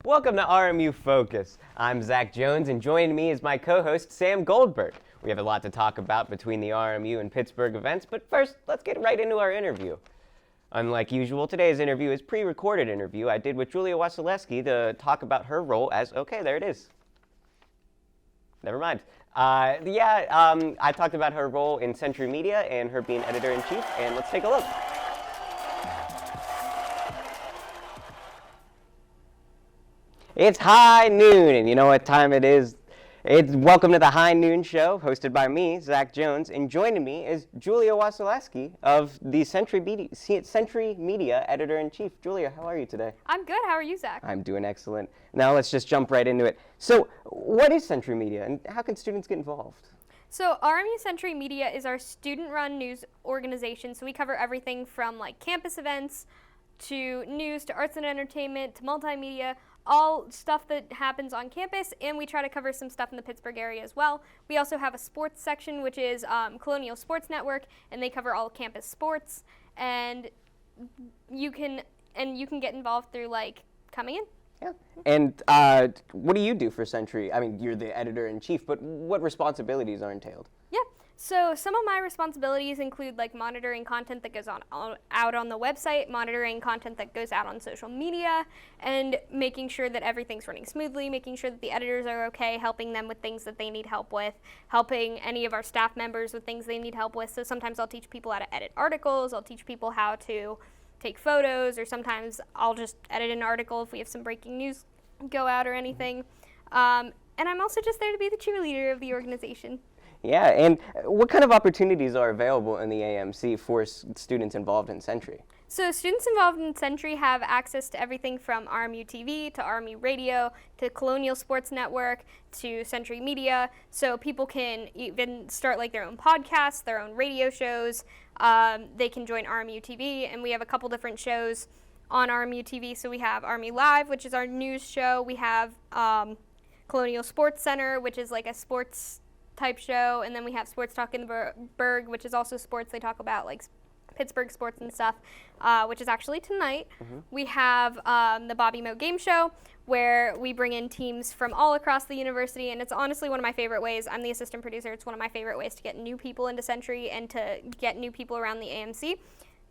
Welcome to RMU Focus. I'm Zach Jones, and joining me is my co-host, Sam Goldberg. We have a lot to talk about between the RMU and Pittsburgh events, but first, let's get right into our interview. Unlike usual, today's interview is a pre-recorded interview I did with Julia Wasilewski to talk about her role as, okay, there it is. Never mind. I talked about her role in Century Media and her being editor-in-chief, and let's take a look. It's high noon, and you know what time it is. It's welcome to the High Noon Show, hosted by me, Zach Jones, and joining me is Julia Wasilewski of the Century Media Editor-in-Chief. Julia, how are you today? I'm good. How are you, Zach? I'm doing excellent. Now let's just jump right into it. So, what is Century Media, and how can students get involved? So RMU Century Media is our student-run news organization, so we cover everything from like campus events to news to arts and entertainment to multimedia, all stuff that happens on campus, and we try to cover some stuff in the Pittsburgh area as well. We also have a sports section, which is Colonial Sports Network, and they cover all campus sports, and you can get involved through like coming in. Yeah. And what do you do for Century? I mean, you're the editor-in-chief, but what responsibilities are entailed? Yeah. So some of my responsibilities include like monitoring content that goes out on the website, monitoring content that goes out on social media, and making sure that everything's running smoothly, making sure that the editors are okay, helping them with things that they need help with, helping any of our staff members with things they need help with. So sometimes I'll teach people how to edit articles, I'll teach people how to take photos, or sometimes I'll just edit an article if we have some breaking news go out or anything. And I'm also just there to be the cheerleader of the organization. Yeah, and what kind of opportunities are available in the AMC for students involved in Century? So students involved in Century have access to everything from RMU-TV to RMU Radio to Colonial Sports Network to Century Media. So people can even start like their own podcasts, their own radio shows. They can join RMU-TV, and we have a couple different shows on RMU-TV. So we have RMU Live, which is our news show. We have Colonial Sports Center, which is like a sports type show, and then we have Sports Talk in the Berg, which is also sports. They talk about like Pittsburgh sports and stuff, which is actually tonight. We have the Bobby Moe Game Show, where we bring in teams from all across the university, and it's honestly one of my favorite ways. I'm the assistant producer. It's one of my favorite ways to get new people into Century and to get new people around the AMC,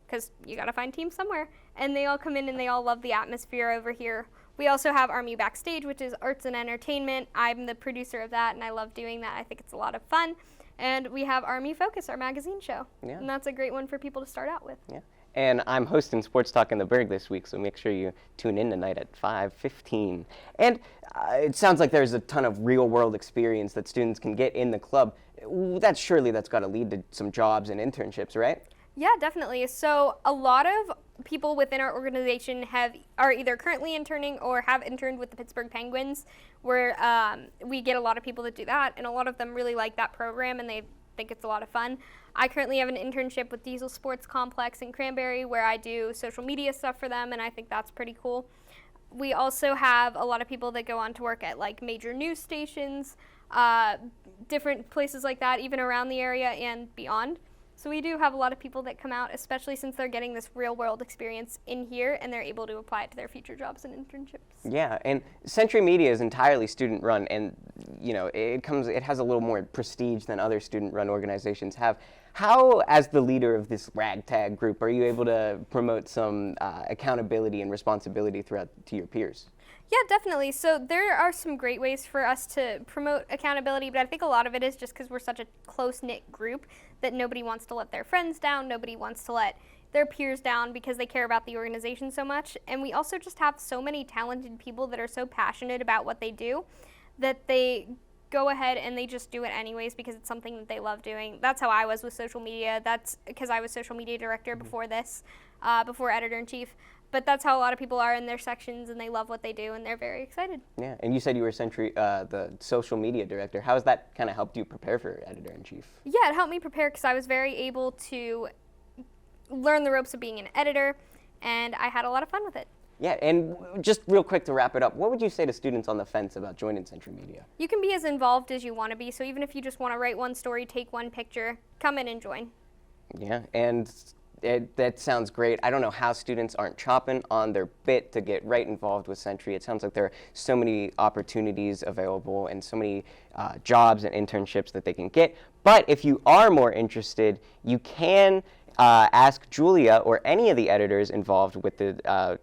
because you gotta find teams somewhere, and they all come in and they all love the atmosphere over here. We also have RMU Backstage, which is arts and entertainment. I'm the producer of that, and I love doing that. I think it's a lot of fun. And we have RMU Focus, our magazine show. Yeah. And that's a great one for people to start out with. Yeah. And I'm hosting Sports Talk in the Berg this week, so make sure you tune in tonight at 5:15. And it sounds like there's a ton of real-world experience that students can get in the club. That's got to lead to some jobs and internships, right? Yeah, definitely. So a lot of people within our organization are either currently interning or have interned with the Pittsburgh Penguins, where we get a lot of people that do that, and a lot of them really like that program and they think it's a lot of fun. I currently have an internship with Diesel Sports Complex in Cranberry, where I do social media stuff for them, and I think that's pretty cool. We also have a lot of people that go on to work at like major news stations, different places like that, even around the area and beyond. So we do have a lot of people that come out, especially since they're getting this real-world experience in here, and they're able to apply it to their future jobs and internships. Yeah, and Century Media is entirely student-run, and you know it has a little more prestige than other student-run organizations have. How, as the leader of this ragtag group, are you able to promote some accountability and responsibility to your peers? Yeah, definitely. So there are some great ways for us to promote accountability, but I think a lot of it is just because we're such a close-knit group that nobody wants to let their friends down, nobody wants to let their peers down because they care about the organization so much. And we also just have so many talented people that are so passionate about what they do that they go ahead and they just do it anyways because it's something that they love doing. That's how I was with social media. That's because I was social media director before this, before editor-in-chief. But that's how a lot of people are in their sections, and they love what they do, and they're very excited. Yeah, and you said you were the social media director. How has that kind of helped you prepare for editor-in-chief? Yeah, it helped me prepare because I was very able to learn the ropes of being an editor, and I had a lot of fun with it. Yeah, and just real quick to wrap it up, what would you say to students on the fence about joining Century Media? You can be as involved as you want to be, so even if you just want to write one story, take one picture, come in and join. Yeah, and That sounds great. I don't know how students aren't chopping on their bit to get right involved with Century. It sounds like there are so many opportunities available and so many jobs and internships that they can get. But if you are more interested, you can ask Julia or any of the editors involved with the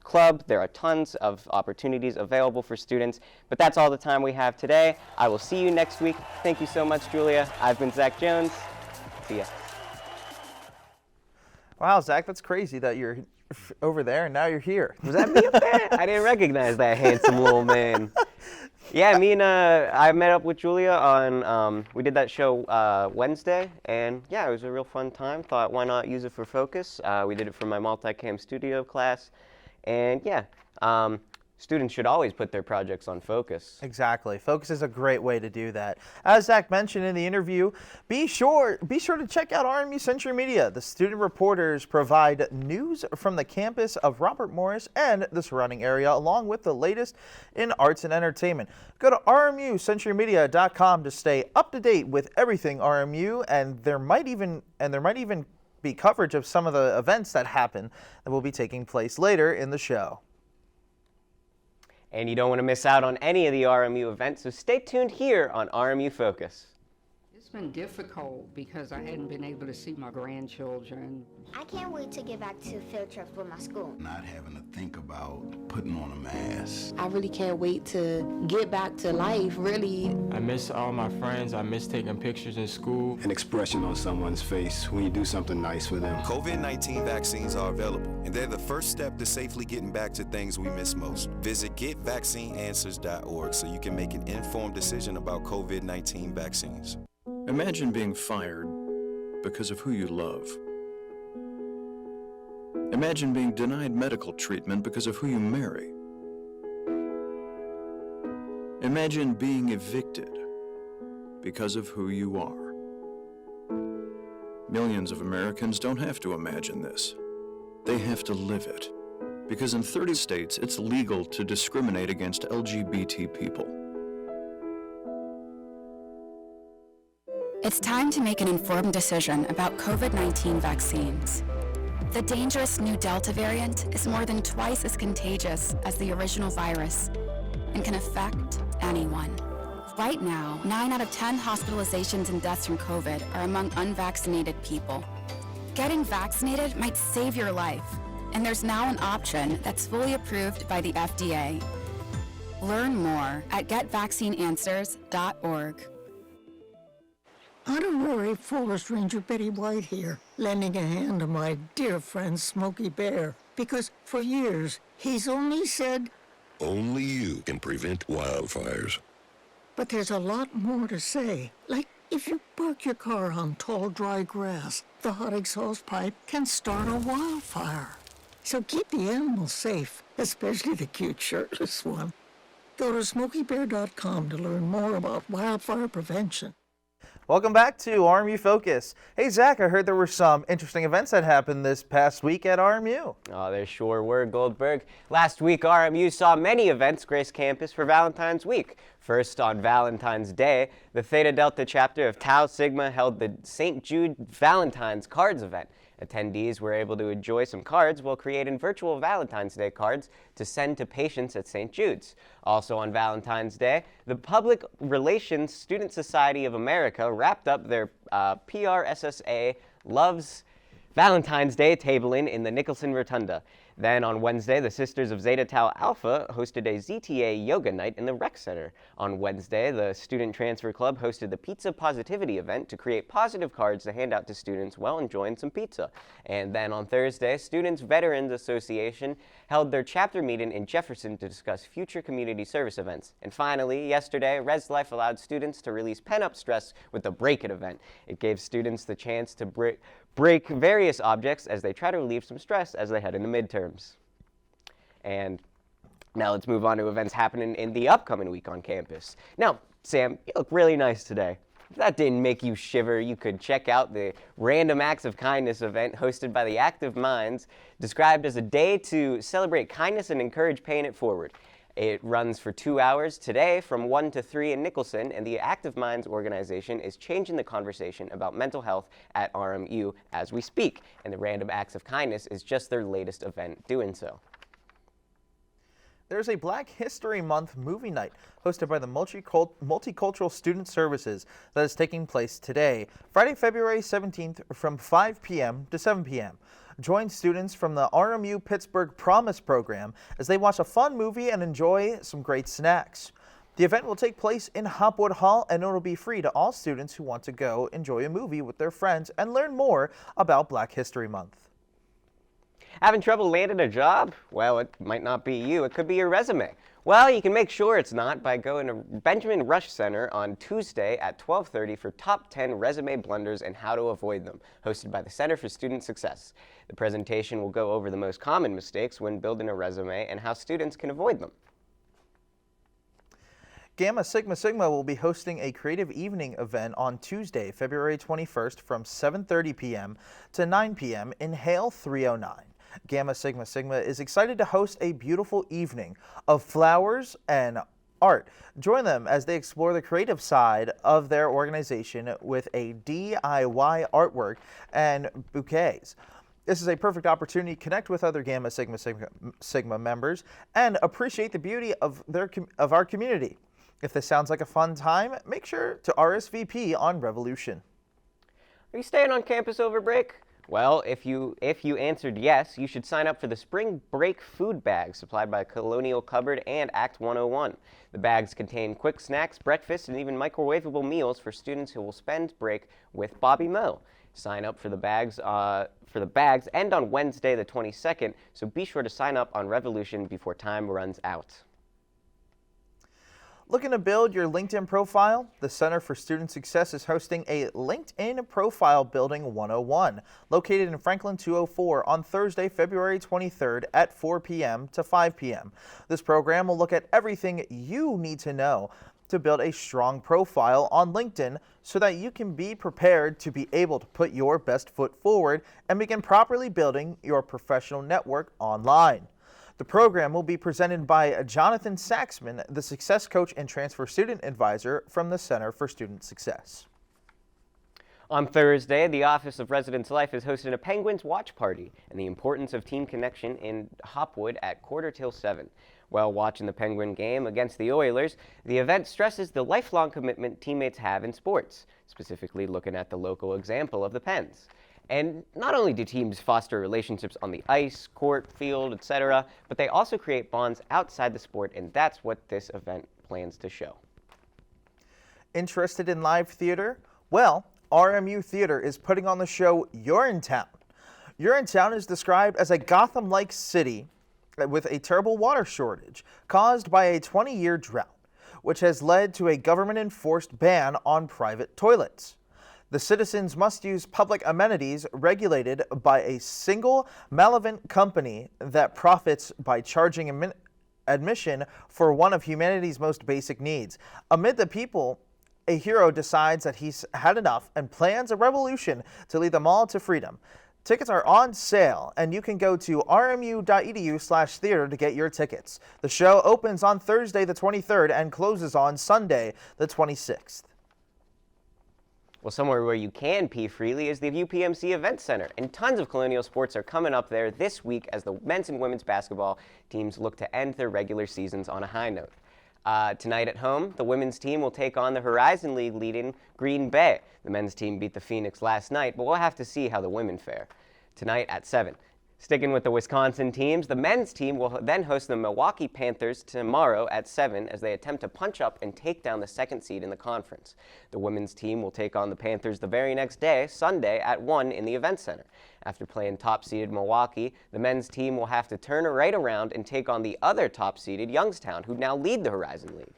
club. There are tons of opportunities available for students, but that's all the time we have today. I will see you next week. Thank you so much, Julia. I've been Zach Jones. See ya. Wow, Zach, that's crazy that you're over there and now you're here. Was that me up there? I didn't recognize that handsome little man. Yeah, I met up with Julia on, we did that show Wednesday, and yeah, it was a real fun time. Thought, why not use it for Focus? We did it for my multicam studio class, and yeah, students should always put their projects on Focus. Exactly. Focus is a great way to do that. As Zach mentioned in the interview, be sure to check out RMU Century Media. The student reporters provide news from the campus of Robert Morris and the surrounding area, along with the latest in arts and entertainment. Go to RMUcenturymedia.com to stay up to date with everything RMU, and there might even be coverage of some of the events that happen that will be taking place later in the show. And you don't want to miss out on any of the RMU events, so stay tuned here on RMU Focus. It's been difficult because I hadn't been able to see my grandchildren. I can't wait to get back to field trips with my school. Not having to think about putting on a mask. I really can't wait to get back to life, really. I miss all my friends. I miss taking pictures in school. An expression on someone's face when you do something nice for them. COVID-19 vaccines are available, and they're the first step to safely getting back to things we miss most. Visit getvaccineanswers.org so you can make an informed decision about COVID-19 vaccines. Imagine being fired because of who you love. Imagine being denied medical treatment because of who you marry. Imagine being evicted because of who you are. Millions of Americans don't have to imagine this. They have to live it. Because in 30 states, it's legal to discriminate against LGBT people. It's time to make an informed decision about COVID-19 vaccines. The dangerous new Delta variant is more than twice as contagious as the original virus and can affect anyone. Right now, 9 out of 10 hospitalizations and deaths from COVID are among unvaccinated people. Getting vaccinated might save your life, and there's now an option that's fully approved by the FDA. Learn more at getvaccineanswers.org. Honorary Forest Ranger Betty White here, lending a hand to my dear friend Smokey Bear, because for years he's only said, only you can prevent wildfires. But there's a lot more to say, like if you park your car on tall, dry grass, the hot exhaust pipe can start a wildfire. So keep the animals safe, especially the cute shirtless one. Go to SmokeyBear.com to learn more about wildfire prevention. Welcome back to RMU Focus. Hey, Zach, I heard there were some interesting events that happened this past week at RMU. Oh, there sure were, Goldberg. Last week, RMU saw many events grace campus for Valentine's Week. First, on Valentine's Day, the Theta Delta chapter of Tau Sigma held the St. Jude Valentine's Cards event. Attendees were able to enjoy some cards while creating virtual Valentine's Day cards to send to patients at St. Jude's. Also on Valentine's Day, the Public Relations Student Society of America wrapped up their PRSSA Loves Valentine's Day tabling in the Nicholson Rotunda. Then on Wednesday, the Sisters of Zeta Tau Alpha hosted a ZTA yoga night in the rec center. On Wednesday, the Student Transfer Club hosted the Pizza Positivity event to create positive cards to hand out to students while enjoying some pizza. And then on Thursday, Students Veterans Association held their chapter meeting in Jefferson to discuss future community service events. And finally, yesterday, Res Life allowed students to release pent-up stress with the Break It event. It gave students the chance to break various objects as they try to relieve some stress as they head into midterms. And now let's move on to events happening in the upcoming week on campus. Now, Sam, you look really nice today. If that didn't make you shiver, you could check out the Random Acts of Kindness event hosted by the Active Minds, described as a day to celebrate kindness and encourage paying it forward. It runs for 2 hours today from 1 to 3 in Nicholson, and the Active Minds organization is changing the conversation about mental health at RMU as we speak, and the Random Acts of Kindness is just their latest event doing so. There's a Black History Month movie night hosted by the Multicultural Student Services that is taking place today, Friday, February 17th from 5 p.m. to 7 p.m. Join students from the RMU Pittsburgh Promise program as they watch a fun movie and enjoy some great snacks. The event will take place in Hopwood Hall, and it will be free to all students who want to go enjoy a movie with their friends and learn more about Black History Month. Having trouble landing a job? Well, it might not be you. It could be your resume. Well, you can make sure it's not by going to Benjamin Rush Center on Tuesday at 12:30 for Top 10 Resume Blunders and How to Avoid Them, hosted by the Center for Student Success. The presentation will go over the most common mistakes when building a resume and how students can avoid them. Gamma Sigma Sigma will be hosting a creative evening event on Tuesday, February 21st from 7:30 p.m. to 9 p.m. in Hale 309. Gamma Sigma Sigma is excited to host a beautiful evening of flowers and art. Join them as they explore the creative side of their organization with a DIY artwork and bouquets. This is a perfect opportunity to connect with other Gamma Sigma Sigma members and appreciate the beauty of our community. If this sounds like a fun time, make sure to RSVP on Revolution. Are you staying on campus over break? Well, if you answered yes, you should sign up for the Spring Break food bags supplied by Colonial Cupboard and Act 101. The bags contain quick snacks, breakfast, and even microwavable meals for students who will spend break with Bobby Moe. Sign up for the bags end on Wednesday the 22nd, so be sure to sign up on Revolution before time runs out. Looking to build your LinkedIn profile? The Center for Student Success is hosting a LinkedIn Profile Building 101, located in Franklin 204 on Thursday, February 23rd at 4 p.m. to 5 p.m. This program will look at everything you need to know to build a strong profile on LinkedIn so that you can be prepared to be able to put your best foot forward and begin properly building your professional network online. The program will be presented by Jonathan Saxman, the Success Coach and Transfer Student Advisor from the Center for Student Success. On Thursday, the Office of Residence Life is hosting a Penguins watch party and the importance of team connection in Hopwood at 7:15. While watching the Penguin game against the Oilers, the event stresses the lifelong commitment teammates have in sports, specifically looking at the local example of the Pens. And not only do teams foster relationships on the ice, court, field, etc., but they also create bonds outside the sport, and that's what this event plans to show. Interested in live theater? Well, RMU Theater is putting on the show Urinetown. Urinetown is described as a Gotham-like city with a terrible water shortage caused by a 20-year drought, which has led to a government-enforced ban on private toilets. The citizens must use public amenities regulated by a single malevolent company that profits by charging admission for one of humanity's most basic needs. Amid the people, a hero decides that he's had enough and plans a revolution to lead them all to freedom. Tickets are on sale, and you can go to rmu.edu/theater to get your tickets. The show opens on Thursday the 23rd and closes on Sunday the 26th. Well, somewhere where you can pee freely is the UPMC Event Center, and tons of Colonial sports are coming up there this week as the men's and women's basketball teams look to end their regular seasons on a high note. Tonight at home, the women's team will take on the Horizon League leading Green Bay. The men's team beat the Phoenix last night, but we'll have to see how the women fare. Tonight at 7. Sticking with the Wisconsin teams, the men's team will then host the Milwaukee Panthers tomorrow at 7 as they attempt to punch up and take down the second seed in the conference. The women's team will take on the Panthers the very next day, Sunday at 1 in the Event Center. After playing top-seeded Milwaukee, the men's team will have to turn right around and take on the other top-seeded Youngstown, who now lead the Horizon League,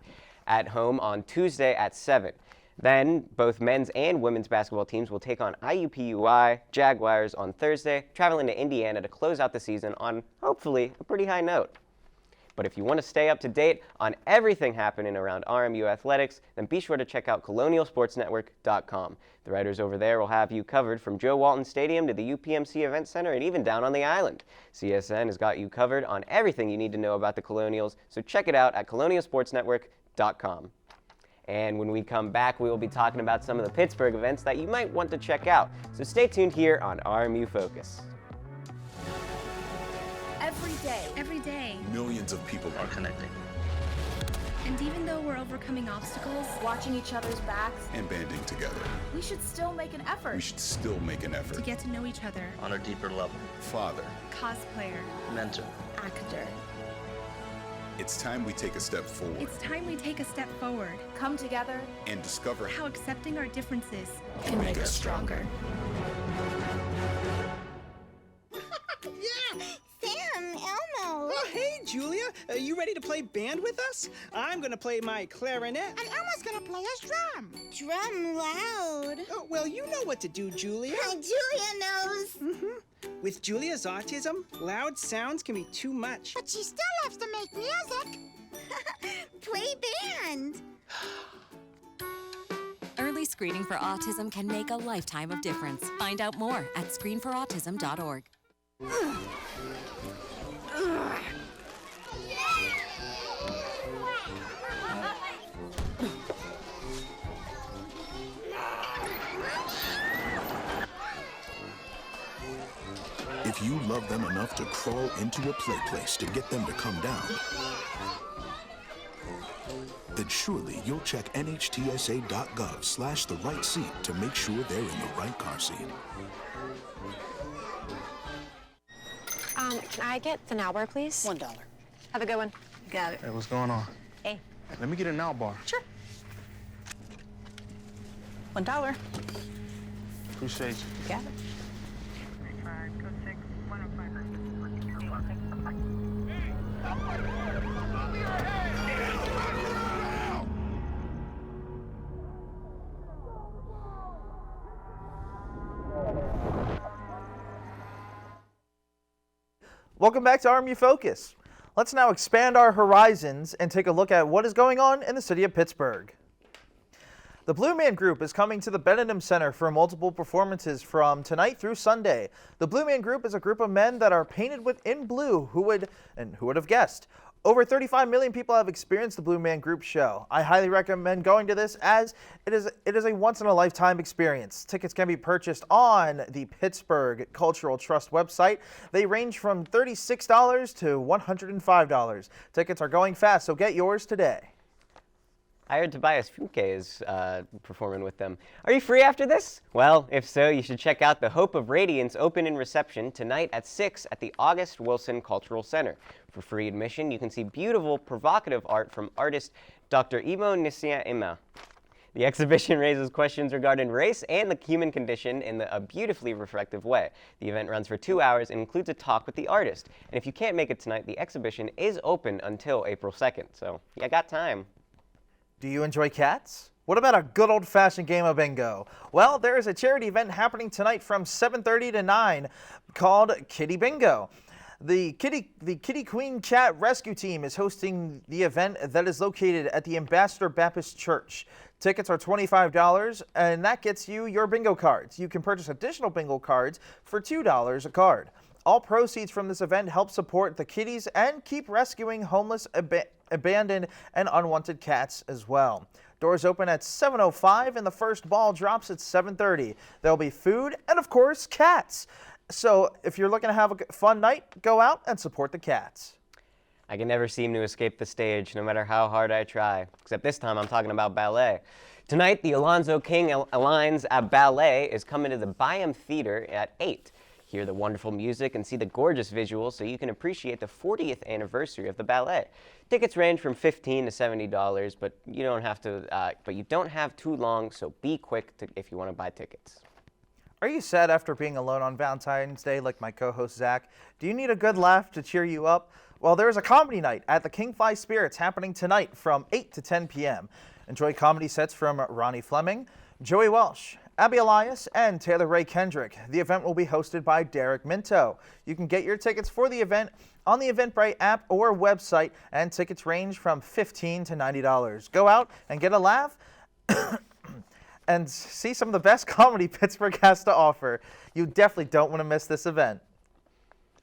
at home on Tuesday at 7. Then, both men's and women's basketball teams will take on IUPUI Jaguars on Thursday, traveling to Indiana to close out the season on, hopefully, a pretty high note. But if you want to stay up to date on everything happening around RMU athletics, then be sure to check out colonialsportsnetwork.com. The writers over there will have you covered from Joe Walton Stadium to the UPMC Event Center and even down on the island. CSN has got you covered on everything you need to know about the Colonials, so check it out at colonialsportsnetwork.com. And when we come back, we will be talking about some of the Pittsburgh events that you might want to check out. So stay tuned here on RMU Focus. Every day, millions of people are connecting. And even though we're overcoming obstacles, watching each other's backs, and banding together. we should still make an effort We should still make an effort. to get to know each other. On a deeper level. Father. Cosplayer. Mentor. Actor. It's time we take a step forward. It's time we take a step forward. Come together and discover how accepting our differences can make us stronger. Yeah! Sam, Elmo! Oh, hey, Julia. Are you ready to play band with us? I'm gonna play my clarinet. And Elmo's gonna play his drum. Drum loud. Oh, well, you know what to do, Julia. Julia knows. With Julia's autism, loud sounds can be too much. But she still loves to make music. Play band. Early screening for autism can make a lifetime of difference. Find out more at screenforautism.org. If you love them enough to crawl into a play place to get them to come down, then surely you'll check nhtsa.gov/the right seat to make sure they're in the right car seat. Can I get the now bar, please? $1. Have a good one. Got it. Hey, what's going on? Hey. Let me get a now bar. Sure. $1. Appreciate you. Got it. Welcome back to RMU Focus. Let's now expand our horizons and take a look at what is going on in the city of Pittsburgh. The Blue Man Group is coming to the Benedum Center for multiple performances from tonight through Sunday. The Blue Man Group is a group of men that are painted in blue. Who would have guessed? Over 35 million people have experienced the Blue Man Group show. I highly recommend going to this as it is a once-in-a-lifetime experience. Tickets can be purchased on the Pittsburgh Cultural Trust website. They range from $36 to $105. Tickets are going fast, so get yours today. I heard Tobias Funke is performing with them. Are you free after this? Well, if so, you should check out the Hope of Radiance Open in Reception tonight at 6 at the August Wilson Cultural Center. For free admission, you can see beautiful, provocative art from artist Dr. Imo Nisia-Ima. The exhibition raises questions regarding race and the human condition in a beautifully reflective way. The event runs for 2 hours and includes a talk with the artist. And if you can't make it tonight, the exhibition is open until April 2nd, so you got time. Do you enjoy cats? What about a good old-fashioned game of bingo? Well, there is a charity event happening tonight from 7:30 to 9 called Kitty Bingo. The Kitty Queen Cat Rescue Team is hosting the event that is located at the Ambassador Baptist Church. Tickets are $25, and that gets you your bingo cards. You can purchase additional bingo cards for $2 a card. All proceeds from this event help support the kitties and keep rescuing homeless, abandoned, and unwanted cats as well. Doors open at 7:05 and the first ball drops at 7:30. There'll be food and, of course, cats. So if you're looking to have a fun night, go out and support the cats. I can never seem to escape the stage, no matter how hard I try. Except this time I'm talking about ballet. Tonight, the Alonzo King Alliance Ballet is coming to the Byam Theater at 8. Hear the wonderful music and see the gorgeous visuals so you can appreciate the 40th anniversary of the ballet. Tickets range from $15 to $70, but you don't have too long, so be quick if you want to buy tickets. Are you sad after being alone on Valentine's Day like my co-host Zach? Do you need a good laugh to cheer you up? Well, there is a comedy night at the Kingfly Spirits happening tonight from 8 to 10 p.m. Enjoy comedy sets from Ronnie Fleming, Joey Welsh, Abby Elias and Taylor Ray Kendrick. The event will be hosted by Derek Minto. You can get your tickets for the event on the Eventbrite app or website, and tickets range from $15 to $90. Go out and get a laugh and see some of the best comedy Pittsburgh has to offer. You definitely don't want to miss this event.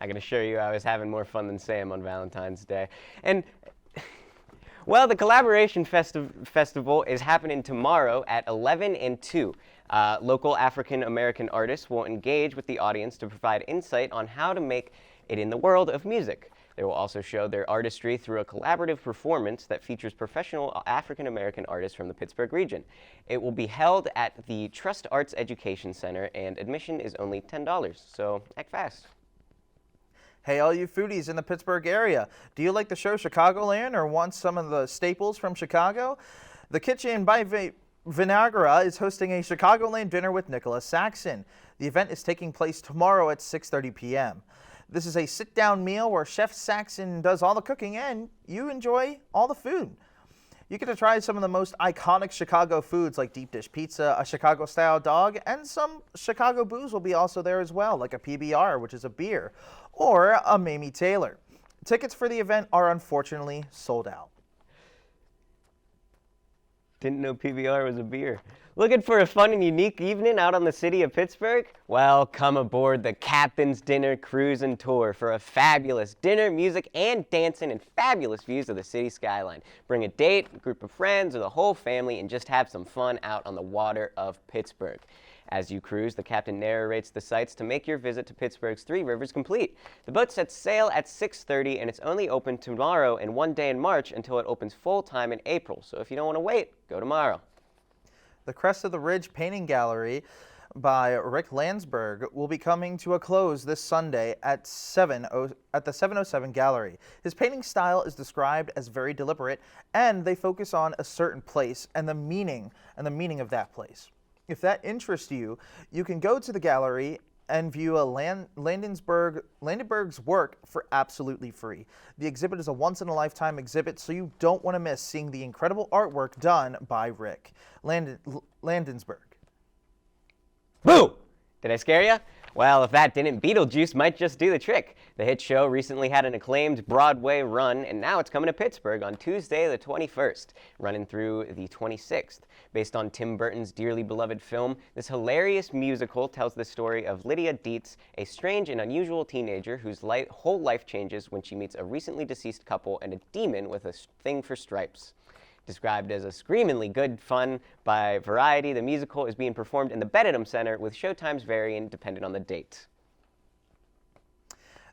I can assure you I was having more fun than Sam on Valentine's Day. And, well, the Collaboration Festival is happening tomorrow at 11 and 2. Local African-American artists will engage with the audience to provide insight on how to make it in the world of music. They will also show their artistry through a collaborative performance that features professional African-American artists from the Pittsburgh region. It will be held at the Trust Arts Education Center, and admission is only $10, so act fast. Hey, all you foodies in the Pittsburgh area, do you like the show Chicagoland or want some of the staples from Chicago? The Kitchen by Vinagara is hosting a Chicagoland dinner with Nicholas Saxon. The event is taking place tomorrow at 6:30 p.m. This is a sit-down meal where Chef Saxon does all the cooking and you enjoy all the food. You get to try some of the most iconic Chicago foods like deep dish pizza, a Chicago-style dog, and some Chicago booze will be also there as well, like a PBR, which is a beer, or a Mamie Taylor. Tickets for the event are unfortunately sold out. Didn't know PBR was a beer. Looking for a fun and unique evening out on the city of Pittsburgh? Well, come aboard the Captain's Dinner Cruise and Tour for a fabulous dinner, music, and dancing and fabulous views of the city skyline. Bring a date, a group of friends, or the whole family and just have some fun out on the water of Pittsburgh. As you cruise, the captain narrates the sights to make your visit to Pittsburgh's Three Rivers complete. The boat sets sail at 6:30 and it's only open tomorrow and one day in March until it opens full-time in April. So if you don't want to wait, go tomorrow. The Crest of the Ridge Painting Gallery by Rick Landsberg will be coming to a close this Sunday at the 707 Gallery. His painting style is described as very deliberate, and they focus on a certain place and the meaning of that place. If that interests you, you can go to the gallery and view Landenberg's work for absolutely free. The exhibit is a once-in-a-lifetime exhibit, so you don't want to miss seeing the incredible artwork done by Rick Landensberg. Boo! Did I scare you? Well, if that didn't, Beetlejuice might just do the trick. The hit show recently had an acclaimed Broadway run, and now it's coming to Pittsburgh on Tuesday the 21st, running through the 26th. Based on Tim Burton's dearly beloved film, this hilarious musical tells the story of Lydia Dietz, a strange and unusual teenager whose whole life changes when she meets a recently deceased couple and a demon with a thing for stripes. Described as a screamingly good fun by Variety, the musical is being performed in the Benedum Center with showtimes varying depending on the date.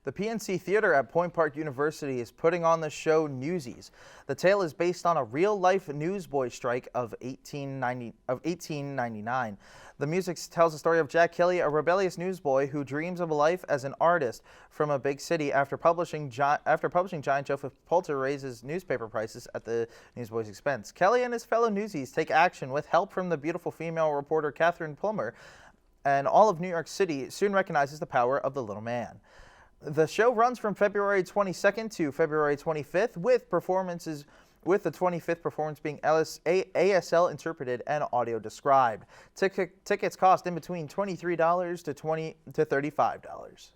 The PNC Theater at Point Park University is putting on the show Newsies. The tale is based on a real-life newsboy strike of 1899. The music tells the story of Jack Kelly, a rebellious newsboy who dreams of a life as an artist from a big city after publishing giant Joseph Poulter raises newspaper prices at the newsboy's expense. Kelly and his fellow newsies take action with help from the beautiful female reporter Catherine Plummer, and all of New York City soon recognizes the power of the little man. The show runs from February 22nd to February 25th with the 25th performance being ASL interpreted and audio described. Tickets cost in between $23 to $35.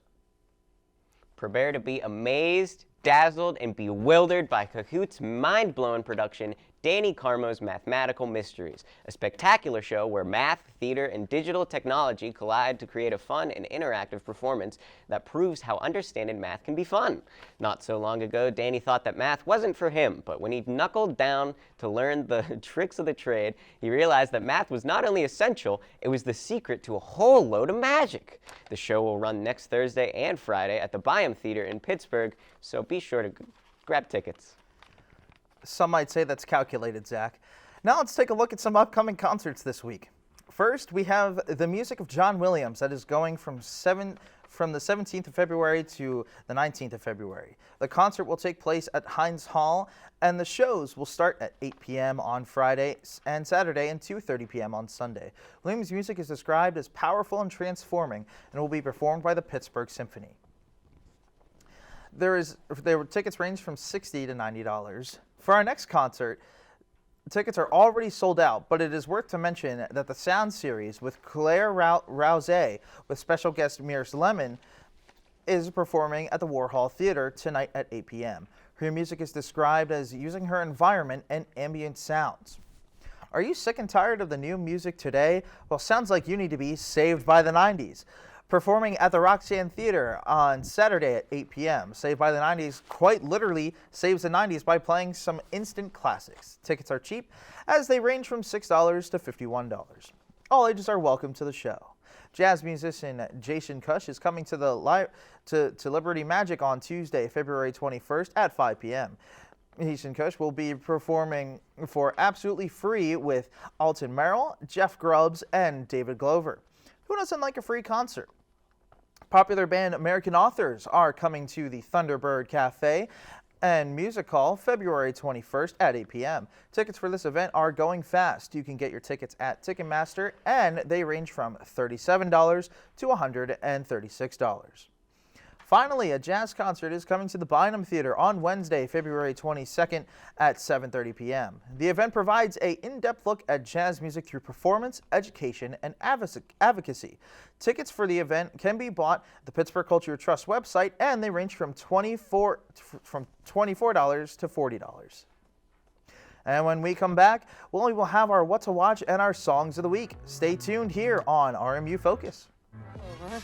Prepare to be amazed, dazzled, and bewildered by Kahoot's mind-blowing production, Danny Carmo's Mathematical Mysteries, a spectacular show where math, theater, and digital technology collide to create a fun and interactive performance that proves how understanding math can be fun. Not so long ago, Danny thought that math wasn't for him, but when he knuckled down to learn the tricks of the trade, he realized that math was not only essential, it was the secret to a whole load of magic. The show will run next Thursday and Friday at the Byam Theater in Pittsburgh, so be sure to grab tickets. Some might say that's calculated, Zach. Now let's take a look at some upcoming concerts this week. First, we have the music of John Williams that is going from the 17th of February to the 19th of February. The concert will take place at Heinz Hall, and the shows will start at 8 p.m. on Friday and Saturday and 2:30 p.m. on Sunday. Williams' music is described as powerful and transforming and will be performed by the Pittsburgh Symphony. Tickets range from $60 to $90. For our next concert, tickets are already sold out, but it is worth to mention that the Sound Series with Claire Rouse with special guest Mears Lemon is performing at the Warhol Theater tonight at 8 p.m. Her music is described as using her environment and ambient sounds. Are you sick and tired of the new music today? Well, sounds like you need to be Saved by the 90s. Performing at the Roxanne Theater on Saturday at 8 p.m. Saved by the 90s quite literally saves the 90s by playing some instant classics. Tickets are cheap as they range from $6 to $51. All ages are welcome to the show. Jazz musician Jason Cush is coming to to Liberty Magic on Tuesday, February 21st at 5 p.m. Jason Cush will be performing for absolutely free with Alton Merrill, Jeff Grubbs, and David Glover. Who doesn't like a free concert? Popular band American Authors are coming to the Thunderbird Cafe and Music Hall February 21st at 8 p.m. Tickets for this event are going fast. You can get your tickets at Ticketmaster, and they range from $37 to $136. Finally, a jazz concert is coming to the Bynum Theater on Wednesday, February 22nd at 7:30 p.m. The event provides an in-depth look at jazz music through performance, education, and advocacy. Tickets for the event can be bought at the Pittsburgh Culture Trust website, and they range from $24 to $40. And when we come back, we will have our What to Watch and our Songs of the Week. Stay tuned here on RMU Focus. Over.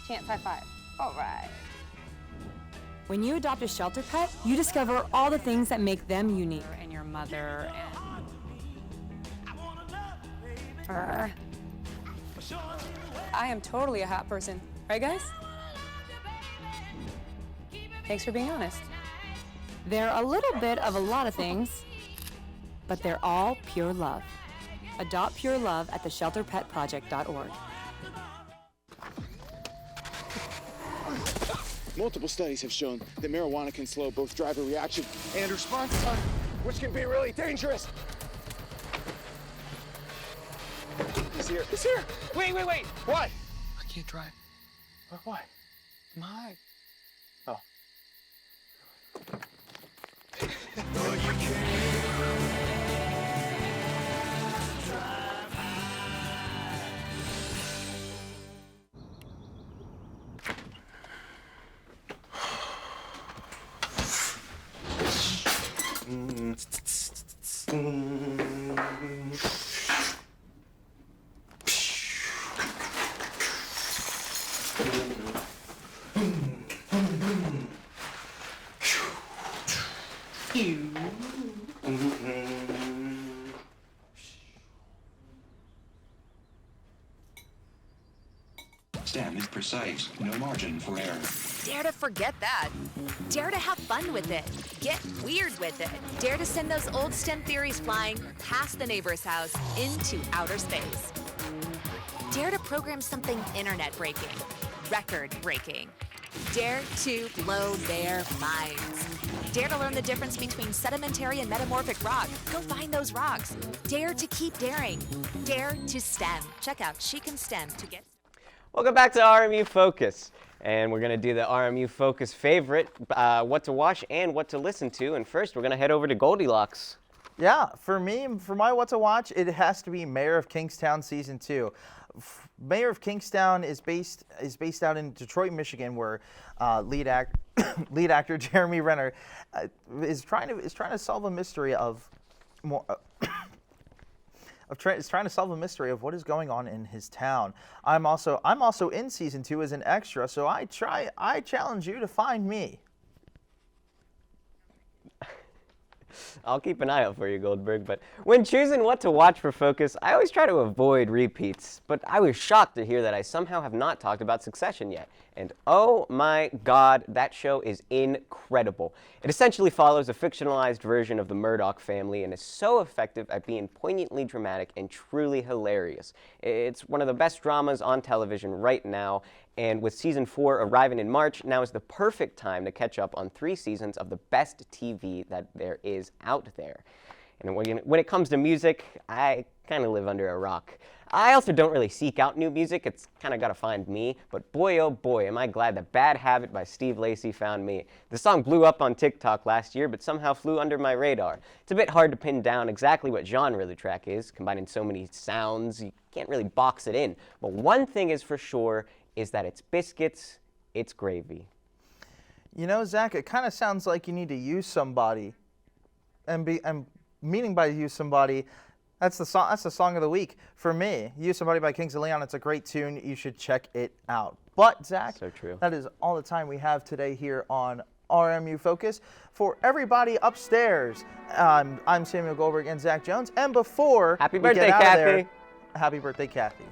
Chance high five. All right. When you adopt a shelter pet, you discover all the things that make them unique. And your mother I am totally a hot person. Right, guys? Thanks for being honest. They're a little bit of a lot of things, but they're all pure love. Adopt pure love at theshelterpetproject.org. Multiple studies have shown that marijuana can slow both driver reaction and response time, which can be really dangerous. He's here. He's here. Wait. What? I can't drive. Why? My. Oh. STEM is precise, no margin for error. Dare to forget that. Dare to have fun with it. Get weird with it. Dare to send those old STEM theories flying past the neighbor's house into outer space. Dare to program something internet-breaking, record-breaking. Dare to blow their minds. Dare to learn the difference between sedimentary and metamorphic rock. Go find those rocks. Dare to keep daring. Dare to STEM. Check out She Can STEM to get... Welcome back to RMU Focus. And we're going to do the RMU Focus favorite, what to watch and what to listen to. And first, we're going to head over to Goldilocks. Yeah, for my what to watch, it has to be Mayor of Kingstown Season 2. Mayor of Kingstown is based out in Detroit, Michigan, where lead actor Jeremy Renner is trying to solve a mystery of trying to solve a mystery of what is going on in his town. I'm also in Season 2 as an extra, so I challenge you to find me. I'll keep an eye out for you, Goldberg, but when choosing what to watch for Focus, I always try to avoid repeats, but I was shocked to hear that I somehow have not talked about Succession yet. And oh my God, that show is incredible. It essentially follows a fictionalized version of the Murdoch family and is so effective at being poignantly dramatic and truly hilarious. It's one of the best dramas on television right now, and with Season 4 arriving in March, now is the perfect time to catch up on 3 seasons of the best TV that there is out there. And when it comes to music, I kind of live under a rock. I also don't really seek out new music. It's kind of got to find me. But boy, oh boy, am I glad that Bad Habit by Steve Lacy found me. The song blew up on TikTok last year, but somehow flew under my radar. It's a bit hard to pin down exactly what genre the track is, combining so many sounds, you can't really box it in. But one thing is for sure, is that it's biscuits, it's gravy. You know, Zach, it kind of sounds like you need to use somebody. And meaning by use somebody, that's the song of the week for me. Use Somebody by Kings of Leon. It's a great tune. You should check it out. But Zach, so true. That is all the time we have today here on RMU Focus. For everybody upstairs, I'm Samuel Goldberg and Zach Jones. And before happy we birthday, get out Kathy. of there, happy birthday, Kathy.